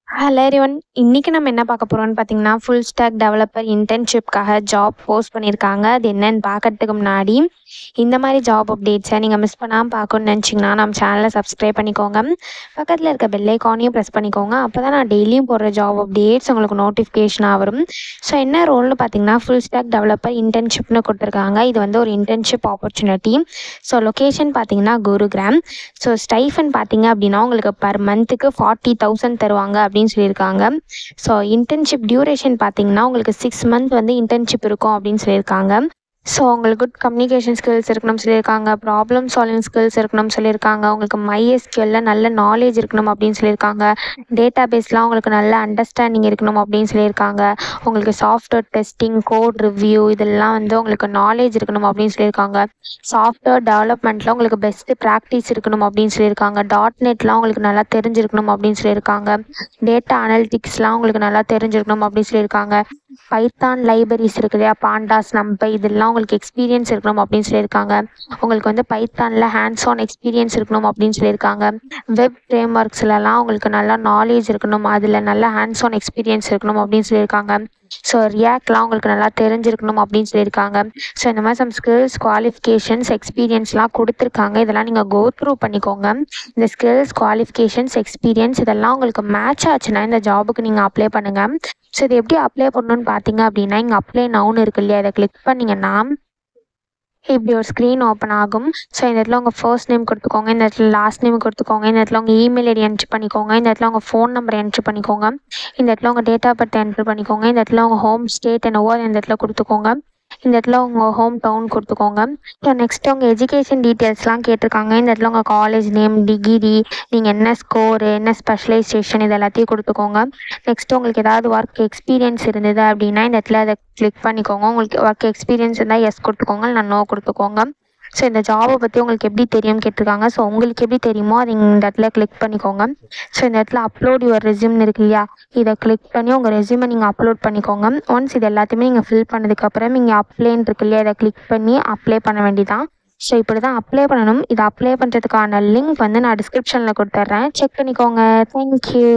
Hello everyone. இன்னைக்கு நம்ம என்ன பார்க்க போறோம்னு பார்த்தீங்கன்னா, ஃபுல் ஸ்டாக் டெவலப்பர் இன்டர்ன்ஷிப்காக ஜாப் போஸ்ட் பண்ணியிருக்காங்க. அது என்னன்னு பார்க்கறதுக்கு முன்னாடி, இந்த மாதிரி ஜாப் அப்டேட்ஸை நீங்கள் மிஸ் பண்ணாமல் பார்க்கணும்னு நினச்சிங்கன்னா, நம்ம சேனலை சப்ஸ்கிரைப் பண்ணிக்கோங்க. பக்கத்தில் இருக்க பெல் ஐக்கானையும் ப்ரெஸ் பண்ணிக்கோங்க. அப்போ தான் நான் டெய்லியும் போடுற ஜாப் அப்டேட்ஸ் உங்களுக்கு நோட்டிஃபிகேஷனாக வரும். ஸோ என்ன ரோல்னு பார்த்தீங்கன்னா, ஃபுல் ஸ்டாக் டெவலப்பர் இன்டர்ன்ஷிப்னு கொடுத்துருக்காங்க. இது வந்து ஒரு இன்டர்ன்ஷிப் ஆப்பர்ச்சுனிட்டி. ஸோ லொக்கேஷன் பார்த்தீங்கன்னா குருகிராம். ஸோ ஸ்டைஃபன் பார்த்தீங்க அப்படின்னா உங்களுக்கு பர் மந்த்துக்கு 40,000 தருவாங்க அப்படின்னு சொல்லியிருக்காங்க. ஸோ இன்டர்ன்ஷிப் டியூரேஷன் பார்த்தீங்கன்னா உங்களுக்கு 6 மந்த் வந்து இன்டர்ன்ஷிப் இருக்கும் அப்படின்னு சொல்லியிருக்காங்க. ஸோ உங்களுக்கு குட் கம்யூனிகேஷன் ஸ்கில்ஸ் இருக்கணும்னு சொல்லியிருக்காங்க. ப்ராப்ளம் சால்விங் ஸ்கில்ஸ் இருக்கணும்னு சொல்லியிருக்காங்க. உங்களுக்கு MySQLல நல்ல நாலேஜ் இருக்கணும் அப்படின்னு சொல்லியிருக்காங்க. டேட்டா பேஸ்லாம் உங்களுக்கு நல்ல அண்டர்ஸ்டாண்டிங் இருக்கணும் அப்படின்னு சொல்லியிருக்காங்க. உங்களுக்கு சாஃப்ட்வேர் டெஸ்டிங், கோட் ரிவ்யூ இதெல்லாம் வந்து உங்களுக்கு நாலேஜ் இருக்கணும் அப்படின்னு சொல்லியிருக்காங்க. சாஃப்ட்வேர் டெவலப்மெண்ட்டில் உங்களுக்கு பெஸ்ட்டு ப்ராக்டிஸ் இருக்கணும் அப்படின்னு சொல்லியிருக்காங்க. .NETலாம் உங்களுக்கு நல்லா தெரிஞ்சிருக்கணும் அப்படின்னு சொல்லியிருக்காங்க. டேட்டா அனலிட்டிக்ஸ்லாம் உங்களுக்கு நல்லா தெரிஞ்சிருக்கணும் அப்படின்னு சொல்லியிருக்காங்க. பைத்தான் லைப்ரரிஸ் இருக்கு இல்லையா, பாண்டாஸ், நம்பை, இதெல்லாம் உங்களுக்கு எக்ஸ்பீரியன்ஸ் இருக்கணும் அப்படின்னு சொல்லியிருக்காங்க. உங்களுக்கு வந்து பைத்தானில் ஹேண்ட்ஸ் ஆன் எக்ஸ்பீரியன்ஸ் இருக்கணும் அப்படின்னு சொல்லியிருக்காங்க. வெப் ஃப்ரேம் ஒர்க்ஸ்லலாம் உங்களுக்கு நல்லா நாலேஜ் இருக்கணும், அதில் நல்லா ஹேண்ட்ஸ் ஆன் எக்ஸ்பீரியன்ஸ் இருக்கணும் அப்படின்னு சொல்லியிருக்காங்க. ஸோ ரியாக்ட்லாம் உங்களுக்கு நல்லா தெரிஞ்சிருக்கணும் அப்படின்னு சொல்லியிருக்காங்க. ஸோ இந்த மாதிரி சம் ஸ்கில்ஸ், குவாலிஃபிகேஷன்ஸ், எக்ஸ்பீரியன்ஸ்லாம் கொடுத்துருக்காங்க. இதெல்லாம் நீங்கள் கோ த்ரூ பண்ணிக்கோங்க. இந்த ஸ்கில்ஸ், குவாலிஃபிகேஷன்ஸ், எக்ஸ்பீரியன்ஸ் இதெல்லாம் உங்களுக்கு மேட்ச் ஆச்சுன்னா இந்த ஜாபுக்கு நீங்கள் அப்ளை பண்ணுங்கள். ஸோ இது எப்படி அப்ளை பண்ணணும்னு பார்த்தீங்க அப்படின்னா, இங்கே அப்ளை நவுன் இருக்கு இல்லையா, இதை கிளிக் பண்ணிங்கன்னா இப்படி ஒரு ஸ்க்ரீன் ஓப்பன் ஆகும். ஸோ இந்த இடத்துல உங்கள் ஃபர்ஸ்ட் நேம் கொடுத்துக்கோங்க, இந்த இடத்துல லாஸ்ட் நேம் கொடுத்துக்கோங்க, இந்த இடத்துல உங்கள் இமெயில் ஐடி என்ட்ரு பண்ணிக்கோங்க, இந்த இடத்துல உங்கள் ஃபோன் நம்பர் என்ட்ரு பண்ணிக்கோங்க, இந்த இடத்துல உங்கள் டேட் ஆஃப் பர்த் என்ட்ரு பண்ணிக்கோங்க, இந்த இடத்துல உங்கள் ஹோம் ஸ்டேட் என்னவோ இந்த இடத்துல கொடுத்துக்கோங்க, இந்த இடத்துல உங்கள் ஹோம் டவுன் கொடுத்துக்கோங்க. ஸோ நெக்ஸ்ட்டு உங்கள் எஜுகேஷன் டீட்டெயில்ஸ்லாம் கேட்டிருக்காங்க. இந்த இடத்துல உங்கள் காலேஜ் நேம், டிகிரி, நீங்கள் என்ன ஸ்கோரு, என்ன ஸ்பெஷலைசேஷன் இது எல்லாத்தையும் கொடுத்துக்கோங்க. நெக்ஸ்ட்டு உங்களுக்கு ஏதாவது ஒர்க் எக்ஸ்பீரியன்ஸ் இருந்தது அப்படின்னா இந்த இடத்துல அதை கிளிக் பண்ணிக்கோங்க. உங்களுக்கு ஒர்க் எக்ஸ்பீரியன்ஸ் இருந்தால் எஸ் கொடுத்துக்கோங்க, இல்லை நோ கொடுத்துக்கோங்க. ஸோ இந்த ஜாபை பற்றி உங்களுக்கு எப்படி தெரியும் கேட்டிருக்காங்க. ஸோ உங்களுக்கு எப்படி தெரியுமோ அதை இந்த இடத்துல கிளிக் பண்ணிக்கோங்க. ஸோ இந்த இடத்துல அப்லோட் யுவர் ரெஸ்யூம்னு இருக்கு இல்லையா, இதை கிளிக் பண்ணி உங்கள் ரெஸ்யூமை நீங்கள் அப்லோட் பண்ணிக்கோங்க. ஒன்ஸ் இது எல்லாத்தையுமே நீங்கள் ஃபில் பண்ணதுக்கப்புறம் நீங்கள் அப்ளைன்னு இருக்கு இல்லையா, இதை கிளிக் பண்ணி அப்ளை பண்ண வேண்டியதான். ஸோ இப்படி தான் அப்ளை பண்ணணும். இதை அப்ளை பண்ணுறதுக்கான லிங்க் வந்து நான் டிஸ்கிரிப்ஷனில் கொடுத்துட்றேன், செக் பண்ணிக்கோங்க. தேங்க்யூ.